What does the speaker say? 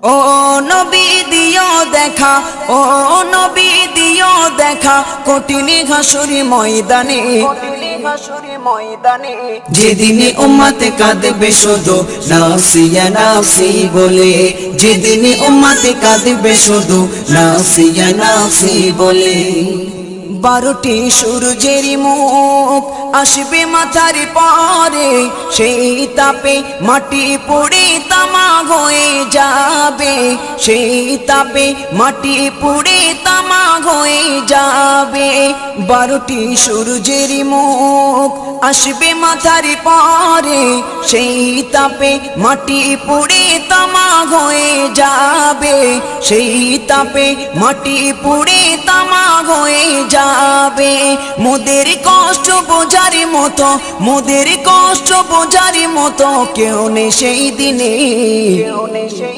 ও নবী দিও দেখা, ও নবী দিও দেখা, কঠিন হাসুরি ময়দানে, যেদিনে উম্মতে কাঁদবে শুধু নাফসি ইয়া নাফসি বলে, যেদিনে উম্মতে কাঁদবে শুধু নাফসি ইয়া নাফসি বলে। 12টি সূর্যের মুখ আসবে মাথার পরে, সেই তাপে মাটি পুড়ে তামা হয়ে যাবে, সেই তাপে মাটি পুড়ে তামা হয়ে যাবে। 12টি সূর্যের মুখ আসবে মাথার পরে, সেই তাপে মাটি পুড়ে তামা হয়ে যাবে, সেই তাপে মাটি পুড়ে তামা হয়ে যাবে। মোদের কষ্ট বোঝার মতো, মোদের কষ্ট বোঝার মতো কেউ নেই সেই দিনে।